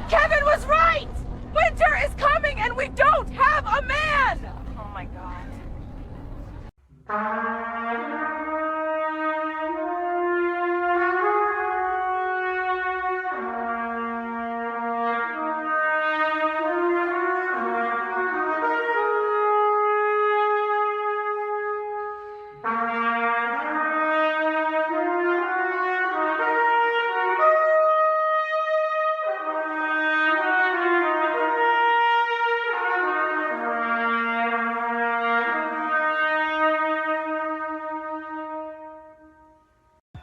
Kevin was right! Winter is coming and we don't have a man! Oh my God.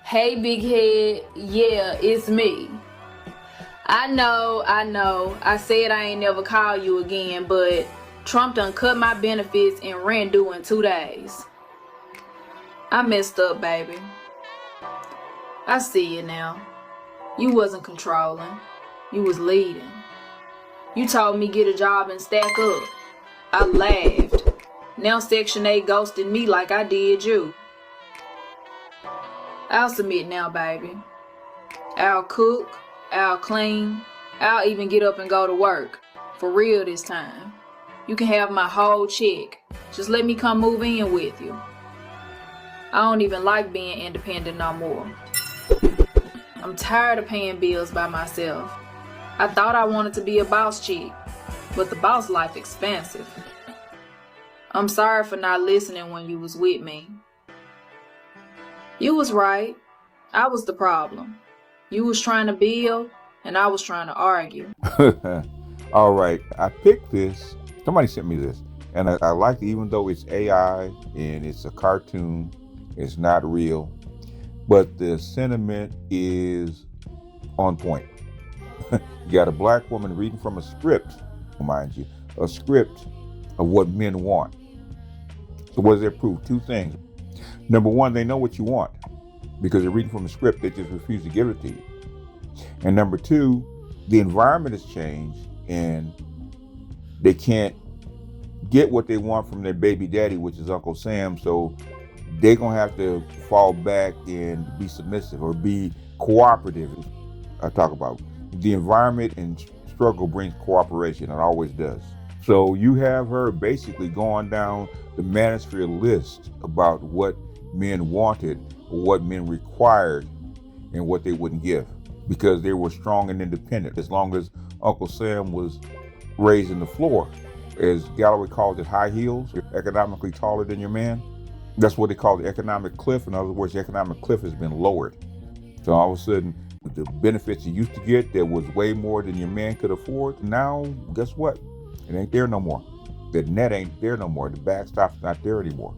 Hey, big head, yeah, it's me. I know, I said I ain't never call you again, but Trump done cut my benefits and rent due in 2 days. I messed up, baby. I see you now. You wasn't controlling, you was leading. You told me get a job and stack up. I laughed. Now Section 8 ghosted me like I did you. I'll submit now, baby. I'll cook, I'll clean, I'll even get up and go to work. For real this time. You can have my whole check. Just let me come move in with you. I don't even like being independent no more. I'm tired of paying bills by myself. I thought I wanted to be a boss chick, but the boss life expensive. I'm sorry for not listening when you was with me. You was right. I was the problem. You was trying to build, and I was trying to argue. All right, I picked this. Somebody sent me this, and I like it, even though it's AI and it's a cartoon, it's not real, but the sentiment is on point. You got a black woman reading from a script, mind you, a script of what men want. So what does that prove? Two things. Number one, they know what you want because they're reading from a script, they just refuse to give it to you. And number two, the environment has changed and they can't get what they want from their baby daddy, which is Uncle Sam, so they're gonna have to fall back and be submissive or be cooperative. I talk about the environment and struggle brings cooperation, it always does. So you have her basically going down the manosphere list about what men wanted, what men required, and what they wouldn't give because they were strong and independent. As long as Uncle Sam was raising the floor, as Galloway calls it, high heels, you're economically taller than your man. That's what they call the economic cliff. In other words, the economic cliff has been lowered. So all of a sudden, the benefits you used to get that was way more than your man could afford, now, guess what? It ain't there no more. The net ain't there no more. The backstop's not there anymore.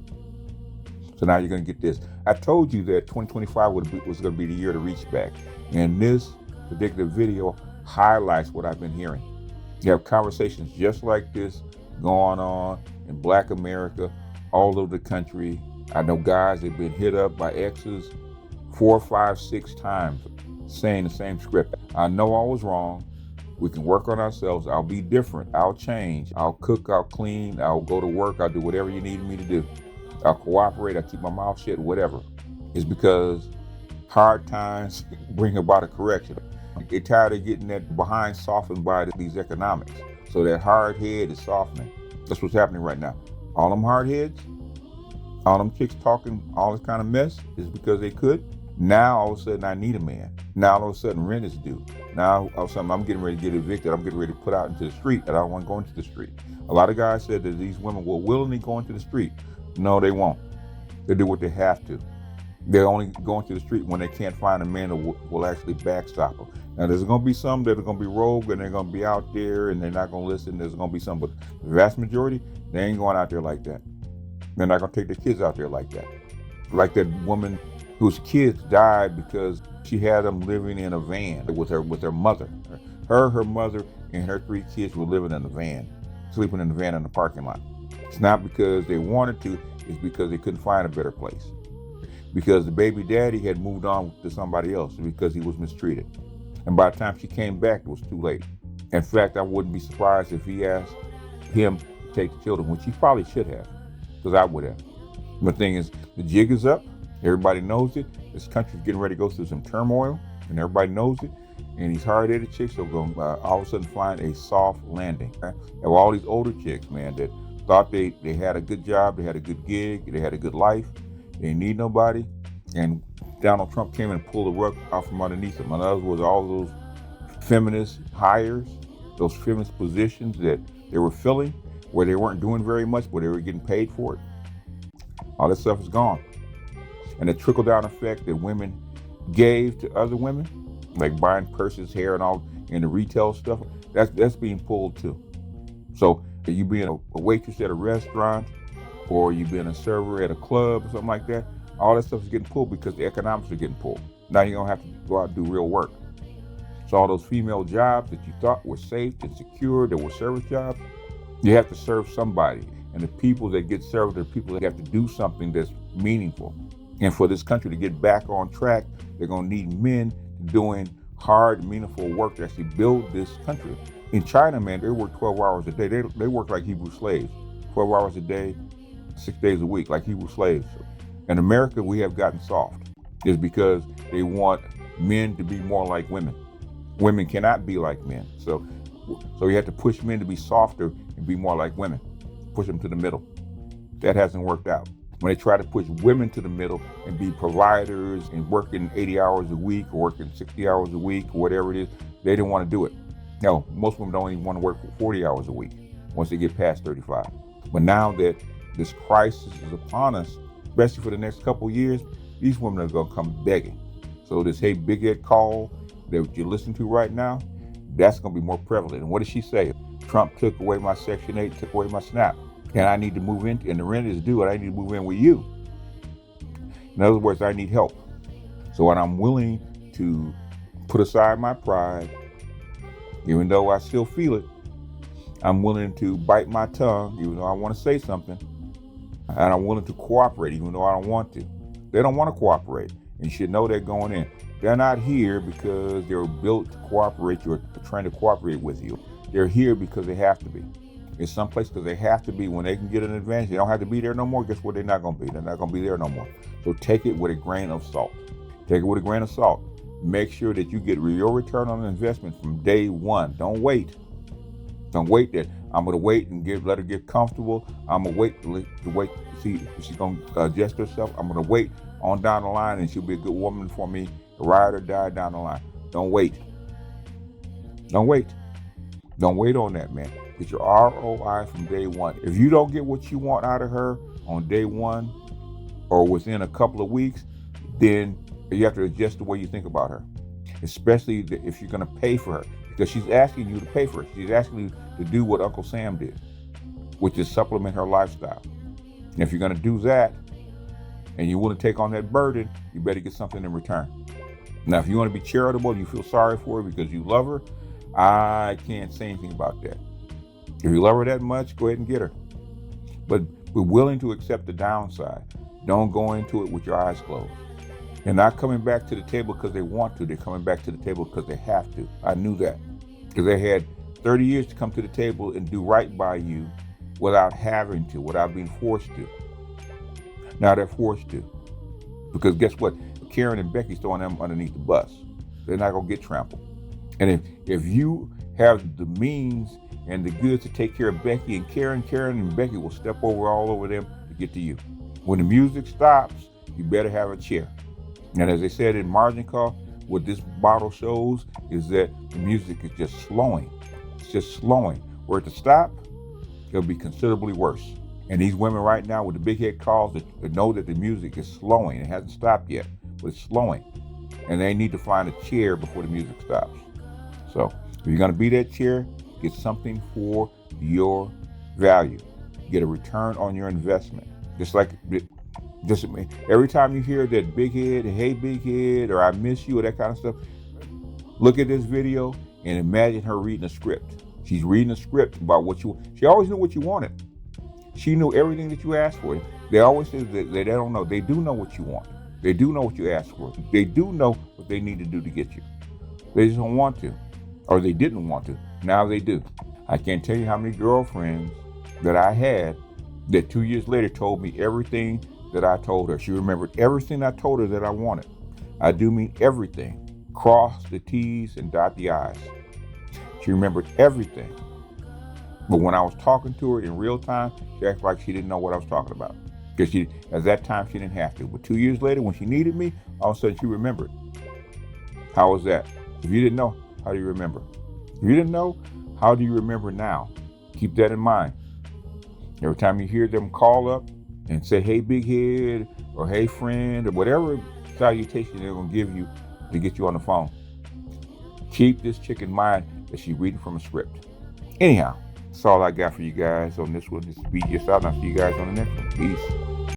So now you're going to get this. I told you that 2025 was going to be the year to reach back. And this particular video highlights what I've been hearing. You have conversations just like this going on in Black America, all over the country. I know guys that have been hit up by exes 4, 5, 6 times saying the same script. I know I was wrong. We can work on ourselves. I'll be different. I'll change. I'll cook, I'll clean, I'll go to work, I'll do whatever you need me to do. I'll cooperate, I'll keep my mouth shut, whatever. It's because hard times bring about a correction. They're tired of getting that behind softened by these economics. So that hard head is softening. That's what's happening right now. All them hard heads, all them chicks talking all this kind of mess is because they could. Now all of a sudden I need a man. Now all of a sudden rent is due. Now all of a sudden I'm getting ready to get evicted. I'm getting ready to put out into the street and I don't want to go into the street. A lot of guys said that these women will willingly go into the street. No, they won't. They do what they have to. They're only going to the street when they can't find a man that will actually backstop them. Now there's going to be some that are going to be rogue and they're going to be out there and they're not going to listen. There's going to be some, but the vast majority, they ain't going out there like that. They're not going to take their kids out there like that. Like that woman whose kids died because she had them living in a van with her mother. Her mother, and her 3 kids were living in a van, sleeping in the van in the parking lot. It's not because they wanted to, it's because they couldn't find a better place. Because the baby daddy had moved on to somebody else because he was mistreated. And by the time she came back, it was too late. In fact, I wouldn't be surprised if he asked him to take the children, which he probably should have, because I would have. The thing is, the jig is up. Everybody knows it. This country's getting ready to go through some turmoil, and everybody knows it. And these hard-headed chicks are going to all of a sudden find a soft landing. Right? There were all these older chicks, man, that thought they had a good job, they had a good gig, they had a good life, they didn't need nobody. And Donald Trump came and pulled the rug out from underneath them. In other words, all those feminist hires, those feminist positions that they were filling, where they weren't doing very much, but they were getting paid for it. All that stuff is gone. And the trickle-down effect that women gave to other women, like buying purses, hair, and all, and the retail stuff, that's being pulled too. So you being a waitress at a restaurant, or you being a server at a club or something like that, all that stuff is getting pulled because the economics are getting pulled. Now you don't have to go out and do real work. So all those female jobs that you thought were safe and secure, that were service jobs, you have to serve somebody. And the people that get served are people that have to do something that's meaningful. And for this country to get back on track, they're going to need men doing hard, meaningful work to actually build this country. In China, man, they work 12 hours a day. They work like Hebrew slaves, 12 hours a day, 6 days a week, like Hebrew slaves. In America, we have gotten soft. It's because they want men to be more like women. Women cannot be like men. So you have to push men to be softer and be more like women. Push them to the middle. That hasn't worked out. When they try to push women to the middle and be providers and working 80 hours a week or working 60 hours a week or whatever it is, they didn't want to do it. No, most women don't even want to work for 40 hours a week once they get past 35. But now that this crisis is upon us, especially for the next couple of years, these women are going to come begging. So this Hey Big Ed call that you're listening to right now, that's going to be more prevalent. And what did she say? Trump took away my Section 8, took away my SNAP. And I need to move in, and the rent is due, and I need to move in with you. In other words, I need help. So when I'm willing to put aside my pride, even though I still feel it, I'm willing to bite my tongue, even though I want to say something, and I'm willing to cooperate, even though I don't want to. They don't want to cooperate, and you should know they're going in. They're not here because they're built to cooperate you or trying to cooperate with you. They're here because they have to be. It's someplace because they have to be when they can get an advantage. They don't have to be there no more. Guess what? They're not going to be. They're not going to be there no more. So take it with a grain of salt. Take it with a grain of salt. Make sure that you get your return on investment from day one. Don't wait. Don't wait that I'm going to wait and let her get comfortable. I'm going to wait to see if she's going to adjust herself. I'm going to wait on down the line and she'll be a good woman for me to ride or die down the line. Don't wait. Don't wait. Don't wait on that, man. Get your ROI from day one. If you don't get what you want out of her on day one or within a couple of weeks, then you have to adjust the way you think about her, especially if you're going to pay for her, because she's asking you to pay for her. She's asking you to do what Uncle Sam did, which is supplement her lifestyle. And if you're going to do that and you want to take on that burden, you better get something in return. Now, if you want to be charitable and you feel sorry for her because you love her, I can't say anything about that. If you love her that much, go ahead and get her. But be willing to accept the downside. Don't go into it with your eyes closed. They're not coming back to the table because they want to. They're coming back to the table because they have to. I knew that. Because they had 30 years to come to the table and do right by you without having to, without being forced to. Now they're forced to. Because guess what? Karen and Becky's throwing them underneath the bus. They're not going to get trampled. And if you have the means and the goods to take care of Becky and Karen and Becky will step all over them to get to you. When the music stops, you better have a chair. And as they said in Margin Call, what this bottle shows is that the music is just slowing. It's just slowing. Were it to stop, it'll be considerably worse. And these women right now with the big head calls that know that the music is slowing. It hasn't stopped yet, but it's slowing. And they need to find a chair before the music stops. So if you're going to be that chair, get something for your value. Get a return on your investment. Just every time you hear that big head, hey big head, or I miss you, or that kind of stuff, look at this video and imagine her reading a script. She's reading a script about she always knew what you wanted. She knew everything that you asked for. They always say that they don't know. They do know what you want. They do know what you asked for. They do know what they need to do to get you. They just don't want to, or they didn't want to. Now they do. I can't tell you how many girlfriends that I had that 2 years later told me everything that I told her. She remembered everything I told her that I wanted. I do mean everything. cross the T's and dot the I's. She remembered everything. But when I was talking to her in real time, she acted like she didn't know what I was talking about. Because at that time, she didn't have to. But 2 years later, when she needed me, all of a sudden she remembered. How was that? If you didn't know, how do you remember? If you didn't know, how do you remember now? Keep that in mind. Every time you hear them call up and say, hey, big head, or hey, friend, or whatever salutation they're going to give you to get you on the phone, keep this chick in mind that she's reading from a script. Anyhow, that's all I got for you guys on this one. Just speed yourself, and I'll see you guys on the next one. Peace.